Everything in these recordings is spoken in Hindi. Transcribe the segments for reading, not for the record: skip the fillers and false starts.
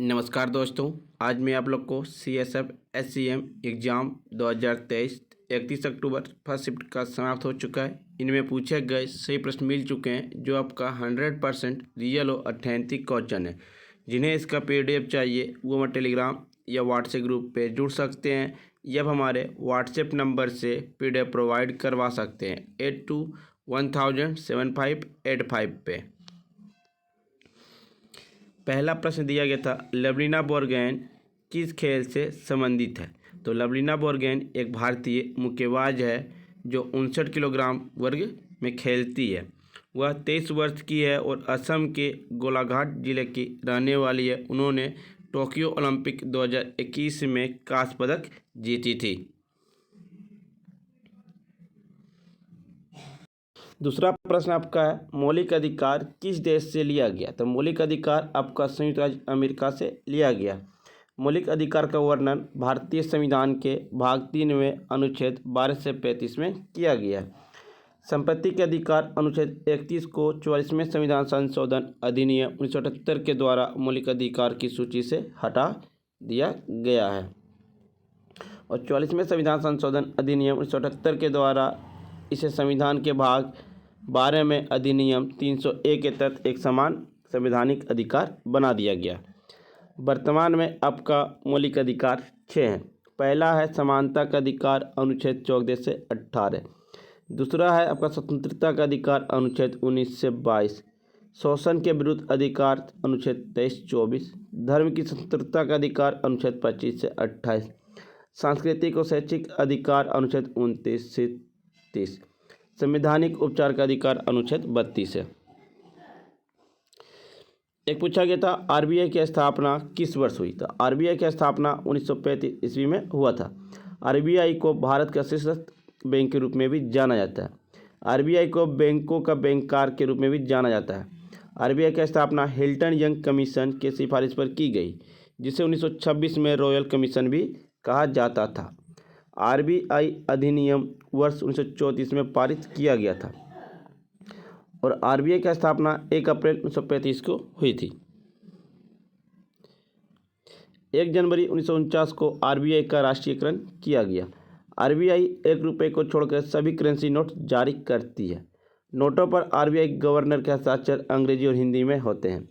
नमस्कार दोस्तों, आज मैं आप लोग को CSF SCM exam 2023 31 October first shift का समाप्त हो चुका है। इनमें पूछे गए सही प्रश्न मिल चुके हैं जो आपका 100% रियल और ऑथेंटिक क्वेश्चन है। जिन्हें इसका PDF चाहिए वो हमारे टेलीग्राम या व्हाट्सएप ग्रुप पे जुड़ सकते हैं या हमारे व्हाट्सएप नंबर से PDF प्रोवाइड करवा सकते हैं 82107585 पे। पहला प्रश्न दिया गया था, लवलीना बोरगोहेन किस खेल से संबंधित है। तो लवलीना बोरगोहेन एक भारतीय मुक्केबाज है जो 59 किलोग्राम वर्ग में खेलती है। वह 23 वर्ष की है और असम के गोलाघाट जिले की रहने वाली है। उन्होंने टोक्यो ओलंपिक 2021 में कांस्य पदक जीती थी। दूसरा प्रश्न आपका है, मौलिक अधिकार किस देश से लिया गया। तो मौलिक अधिकार आपका संयुक्त राज्य अमेरिका से लिया गया। मौलिक अधिकार का वर्णन भारतीय संविधान के भाग 3 में अनुच्छेद 12 से 35 में किया गया है। संपत्ति के अधिकार अनुच्छेद 31 को 44वें संविधान संशोधन अधिनियम 1978 के द्वारा मौलिक अधिकार की सूची से हटा दिया गया है और 44वें संविधान संशोधन अधिनियम 1978 के द्वारा इसे संविधान के भाग 12 में अधिनियम 301 के तहत एक समान संवैधानिक अधिकार बना दिया गया। वर्तमान में आपका मौलिक अधिकार 6 हैं। पहला है समानता का अधिकार अनुच्छेद 14 से 18। दूसरा है आपका स्वतंत्रता का अधिकार अनुच्छेद 19 से 22। शोषण के विरुद्ध अधिकार अनुच्छेद 23-24। धर्म की स्वतंत्रता का अधिकार अनुच्छेद 25 से 28। सांस्कृतिक और शैक्षिक अधिकार अनुच्छेद 29 से 30। संवैधानिक उपचार का अधिकार अनुच्छेद 32 है। एक पूछा गया था, RBI की स्थापना किस वर्ष हुई। तो RBI की स्थापना 1935 ईस्वी में हुआ था। RBI को भारत का सशक्त बैंक के रूप में भी जाना जाता है। RBI को बैंकों का बैंकर के रूप में भी जाना जाता है। RBI की स्थापना हिल्टन यंग कमीशन के सिफारिश पर की गई, जिसे 1926 में रॉयल कमीशन भी कहा जाता था। RBI अधिनियम वर्ष 1934 में पारित किया गया था और RBI की स्थापना 1 अप्रैल 1935 को हुई थी। 1 जनवरी 1949 को RBI का राष्ट्रीयकरण किया गया। RBI 1 रुपये को छोड़कर सभी करेंसी नोट जारी करती है। नोटों पर RBI गवर्नर के हस्ताक्षर अंग्रेजी और हिंदी में होते हैं।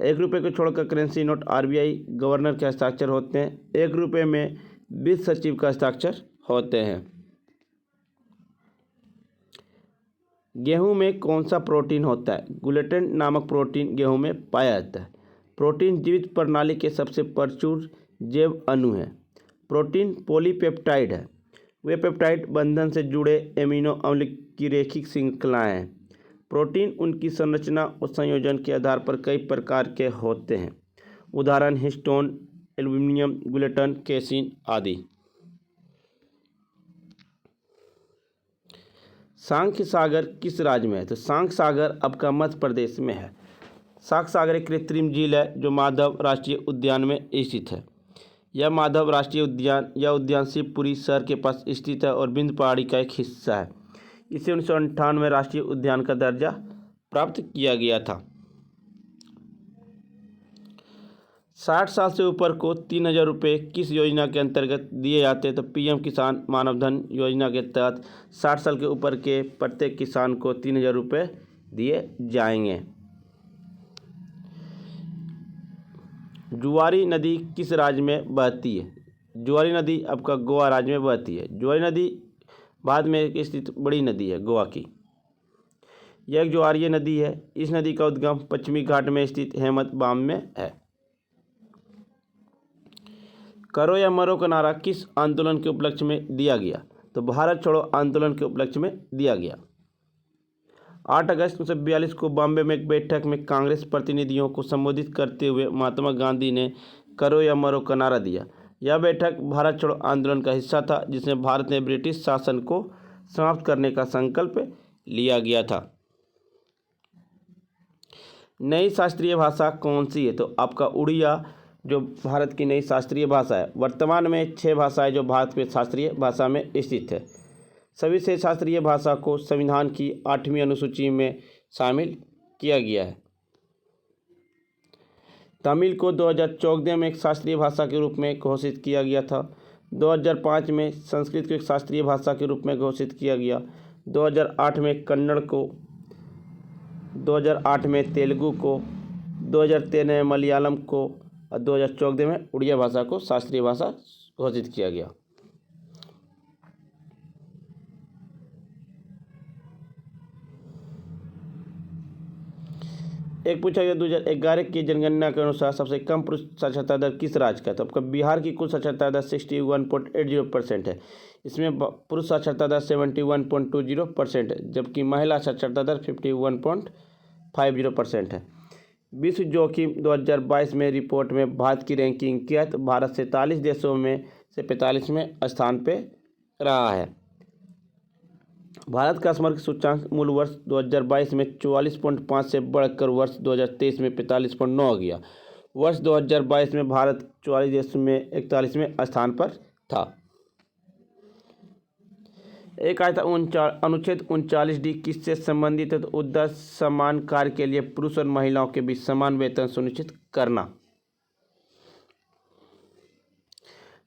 1 रुपये को छोड़कर करेंसी नोट RBI गवर्नर के हस्ताक्षर होते हैं। 1 रुपये में वित्त सचिव का हस्ताक्षर होते हैं। गेहूं में कौन सा प्रोटीन होता है। ग्लूटेन नामक प्रोटीन गेहूं में पाया जाता है। प्रोटीन जीवित प्रणाली के सबसे प्रचुर जैव अणु है। प्रोटीन पॉलीपेप्टाइड है। वे पेप्टाइड बंधन से जुड़े एमिनो अम्ल की रैखिक श्रृंखलाएं हैं। प्रोटीन उनकी संरचना और संयोजन के आधार पर कई प्रकार के होते हैं। उदाहरण हिस्टोन, एल्यूमिनियम, ग्लूटेन, केसिन आदि। शांख सागर किस राज्य में है। तो शांख सागर आपका मध्य प्रदेश में है। शांख सागर एक कृत्रिम झील है जो माधव राष्ट्रीय उद्यान में स्थित है। यह माधव राष्ट्रीय उद्यान या उद्यान शिवपुरी शहर के पास स्थित है और विंध्य पहाड़ी का एक हिस्सा है। इसे 1998 में राष्ट्रीय उद्यान का दर्जा प्राप्त किया गया था। 60 साल से ऊपर को 3,000 रुपये किस योजना के अंतर्गत दिए जाते हैं। तो PM किसान मानव धन योजना के तहत 60 साल के ऊपर के प्रत्येक किसान को 3,000 रुपये दिए जाएंगे। जुआरी नदी किस राज्य में बहती है। जुआरी नदी आपका गोवा राज्य में बहती है। जुआरी नदी भारत में स्थित बड़ी नदी है गोवा की। यह एक ज्वारीय नदी है। इस नदी का उद्गम पश्चिमी घाट में स्थित हेमत बाम में है। करो या मरो का नारा किस आंदोलन के उपलक्ष्य में दिया गया। तो भारत छोड़ो आंदोलन के उपलक्ष्य में दिया गया। 8 अगस्त 1942 को बॉम्बे में एक बैठक में कांग्रेस प्रतिनिधियों को संबोधित करते हुए महात्मा गांधी ने करो या मरो का नारा दिया। यह बैठक भारत छोड़ो आंदोलन का हिस्सा था, जिसमें भारत ने ब्रिटिश शासन को समाप्त करने का संकल्प लिया गया था। नई शास्त्रीय भाषा कौन सी है। तो आपका उड़िया जो भारत की नई शास्त्रीय भाषा है। वर्तमान में 6 भाषाएं जो भारत में शास्त्रीय भाषा में स्थित है। सभी से शास्त्रीय भाषा को संविधान की 8वीं अनुसूची में शामिल किया गया है। तमिल को 2014 में एक शास्त्रीय भाषा के रूप में घोषित किया गया था। 2005 में संस्कृत को एक शास्त्रीय भाषा के रूप में घोषित किया गया। 2008 में कन्नड़ को, 2008 में तेलुगु को, 2013 में मलयालम को और 2014 में उड़िया भाषा को शास्त्रीय भाषा घोषित किया गया। एक पूछा गया 2011 की जनगणना के अनुसार सबसे कम पुरुष साक्षरता दर किस राज्य का है? तो आपका बिहार की कुल साक्षरता दर 61.80% है। इसमें पुरुष साक्षरता दर 71.20% है, जबकि महिला साक्षरता दर 51.50% है। विश्व जोखिम 2022 में रिपोर्ट में भारत की रैंकिंग किया है, तो भारत 47 देशों में से 45वें स्थान पे रहा है। भारत का स्मारक सूचकांक मूल वर्ष 2022 में 44.5 से बढ़कर वर्ष 2023 में 45.9 हो गया। वर्ष 2022 में भारत 44 देशों में 41वें स्थान पर था। एक आया था अनुच्छेद 39D किससे संबंधित है? तो उद्देश्य समान कार्य के लिए पुरुष और महिलाओं के बीच समान वेतन सुनिश्चित करना।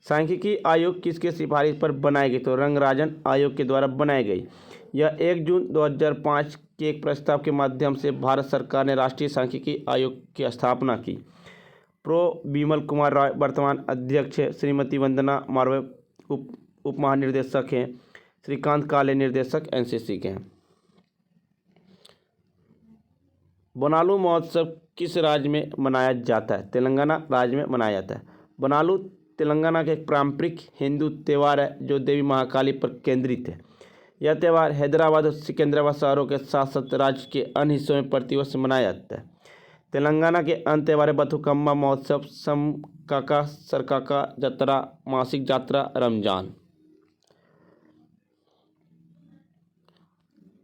सांख्यिकी आयोग किसके सिफारिश पर बनाई गई? तो रंगराजन आयोग के द्वारा बनाई गई। यह 1 जून 2005 के एक प्रस्ताव के माध्यम से भारत सरकार ने राष्ट्रीय सांख्यिकी आयोग की स्थापना की। प्रो विमल कुमार राय वर्तमान अध्यक्ष है। श्रीमती वंदना मारवे उप महानिर्देशक हैं। श्रीकांत काले निर्देशक एनसीसी के हैं। बोनालू महोत्सव किस राज्य में मनाया जाता है? तेलंगाना राज्य में मनाया जाता है। बोनालू तेलंगाना का एक पारंपरिक हिंदू त्यौहार है जो देवी महाकाली पर केंद्रित है। यह त्यौहार हैदराबाद और सिकंदराबाद शहरों के साथ साथ राज्य के अन्य हिस्सों में प्रतिवर्ष मनाया जाता है। तेलंगाना के अन्य त्यौहार है बथुकम्मा महोत्सव, समकाका, सरकाका जत्रा, मासिक जात्रा, रमजान।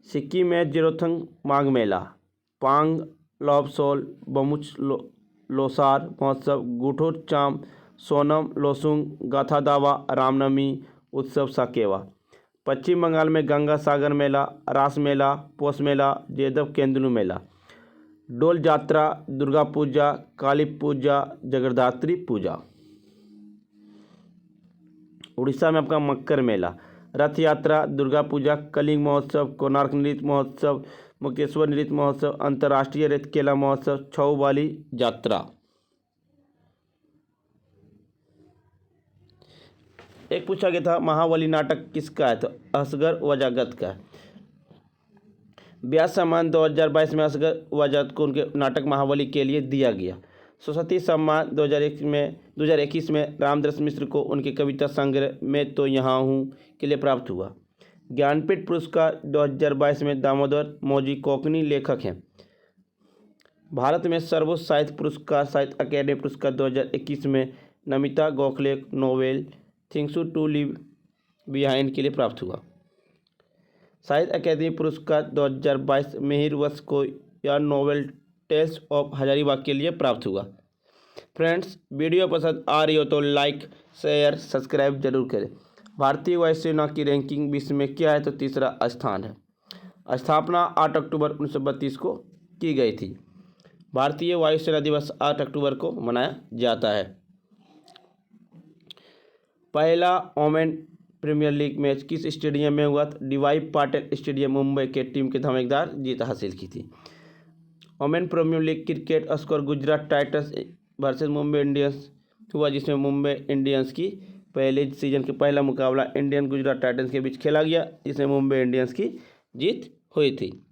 सिक्किम में जिरोथंग माघ मेला, पांग लॉबसोल, बमुच लोसार महोत्सव, गुठोर चाम, सोनम लोसुंग, गाथा दावा, रामनवमी उत्सव साकेवा। पश्चिम बंगाल में गंगा सागर मेला, रास मेला, पोष मेला, जयदेव केंदुलू मेला, डोल यात्रा, दुर्गा पूजा, काली पूजा, जगद्धात्री पूजा। उड़ीसा में आपका मक्कर मेला, रथ यात्रा, दुर्गा पूजा, कलिंग महोत्सव, कोणार्क नृत्य महोत्सव, मुकेश्वर नृत्य महोत्सव, अंतर्राष्ट्रीय रेत केला महोत्सव, छऊ वाली यात्रा। एक पूछा गया था महाबली नाटक किसका है? तो असगर वजागत का है। व्यास सम्मान 2022 में असगर वजागत को उनके नाटक महाबली के लिए दिया गया। सरस्वती सम्मान 2021 में रामदास मिश्र को उनके कविता संग्रह मैं तो यहाँ हूँ के लिए प्राप्त हुआ। ज्ञानपीठ पुरस्कार 2022 में दामोदर मौजी कोंकणी लेखक हैं। भारत में सर्वोच्च साहित्य पुरस्कार साहित्य अकेडमी पुरस्कार 2021 में Namita Gokhale novel things to leave behind के लिए प्राप्त हुआ। साहित्य अकेडमी पुरस्कार 2022 मिहिर वश को या नोवेल टेल्स ऑफ हजारीबाग के लिए प्राप्त हुआ। फ्रेंड्स, वीडियो पसंद आ रही हो तो लाइक, शेयर, सब्सक्राइब जरूर करें। भारतीय वायुसेना की रैंकिंग विश्व में क्या है? तो तीसरा स्थान है। स्थापना 8 अक्टूबर 1932 को की गई थी। भारतीय वायुसेना दिवस 8 अक्टूबर को मनाया जाता है। पहला ओमेन प्रीमियर लीग मैच किस स्टेडियम में हुआ? डीवाई पाटिल स्टेडियम मुंबई के टीम की धमाकेदार जीत हासिल की थी। Women premier league cricket score Gujarat Titans versus Mumbai Indians हुआ, जिसमें मुंबई इंडियंस की पहले सीजन के पहला मुकाबला इंडियन गुजरात टाइटंस के बीच खेला गया, जिसमें मुंबई इंडियंस की जीत हुई थी।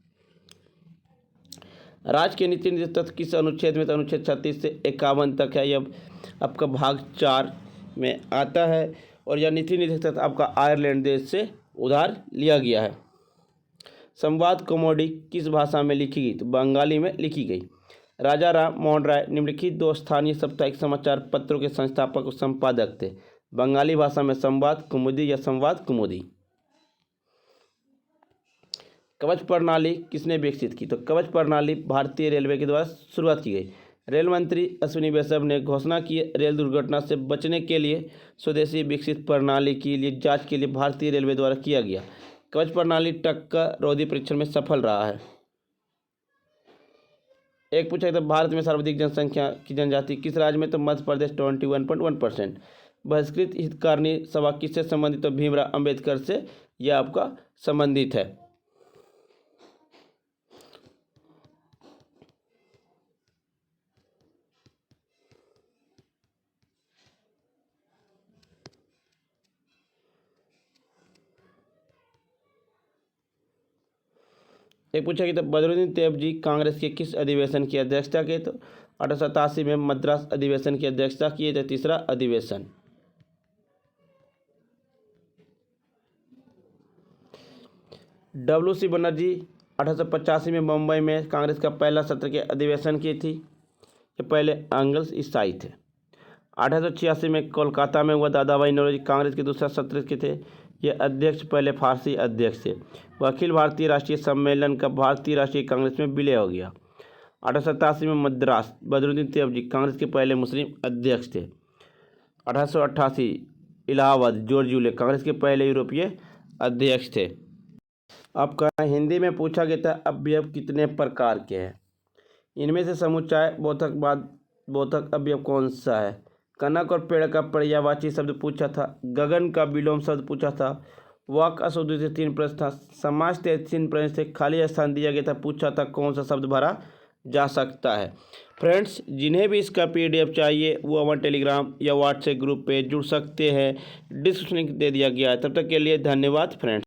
राज्य के नीति निर्देश तत्व किस अनुच्छेद में? तो अनुच्छेद 36 से 51 तक है। यह आपका भाग 4 में आता है और यह नीति निर्देश तत्व आपका आयरलैंड देश से उधार लिया गया है। संवाद कौमुदी किस भाषा में लिखी गई? तो बंगाली में लिखी गई। राजा राम मोहन राय निम्नलिखित 2 स्थानीय साप्ताहिक समाचार पत्रों के संस्थापक और संपादक थे। बंगाली भाषा में संवाद कौमुदी या संवाद कौमुदी। कवच प्रणाली किसने विकसित की? तो कवच प्रणाली भारतीय रेलवे के द्वारा शुरुआत की गई। रेल मंत्री अश्विनी वैष्णव ने घोषणा की रेल दुर्घटना से बचने के लिए स्वदेशी विकसित प्रणाली के लिए जांच के लिए भारतीय रेलवे द्वारा किया गया। कवच प्रणाली टक्कर रोधी परीक्षण में सफल रहा है। एक पूछा गया था भारत में सर्वाधिक जनसंख्या की जनजाति किस राज्य में, तो मध्य प्रदेश 21.1%। बहिष्कृत हितकारिणी सभा किससे संबंधित, तो भीमराव अंबेडकर से यह आपका संबंधित है। एक पूछा गया था बदरुद्दीन तैयब कांग्रेस के किस अधिवेशन की अध्यक्षता की, तो 1887 में मद्रास अधिवेशन की अध्यक्षता किए थे, तीसरा अधिवेशन। WC बनर्जी 1885 में मुंबई में कांग्रेस का पहला सत्र के अधिवेशन की थी, ये पहले एंगल्स ईसाई थे। 1886 में कोलकाता में हुआ दादा भाई नौरोजी कांग्रेस के दूसरा सत्र के थे, ये अध्यक्ष पहले फारसी अध्यक्ष थे। वह अखिल भारतीय राष्ट्रीय सम्मेलन का भारतीय राष्ट्रीय कांग्रेस में विलय हो गया। 1887 में मद्रास बदरुद्दीन तैयब कांग्रेस के पहले मुस्लिम अध्यक्ष थे। 1888 इलाहाबाद जॉर्ज यूले कांग्रेस के पहले यूरोपीय अध्यक्ष थे। आपका हिंदी में पूछा गया था अवयव कितने प्रकार के हैं, इनमें से समुच्चय बोधक अवयव कौन सा है। कनक और पेड़ का पर्यायवाची शब्द पूछा था, गगन का विलोम शब्द पूछा था, वाक अशुद्ध से 3 प्रश्न था, समाज 3 प्रश्न से खाली स्थान दिया गया था, पूछा था कौन सा शब्द भरा जा सकता है। फ्रेंड्स, जिन्हें भी इसका PDF चाहिए वो हमारे टेलीग्राम या व्हाट्सएप ग्रुप पे जुड़ सकते हैं, डिस्क्रिप्शन लिंक दे दिया गया है। तब तक के लिए धन्यवाद फ्रेंड्स।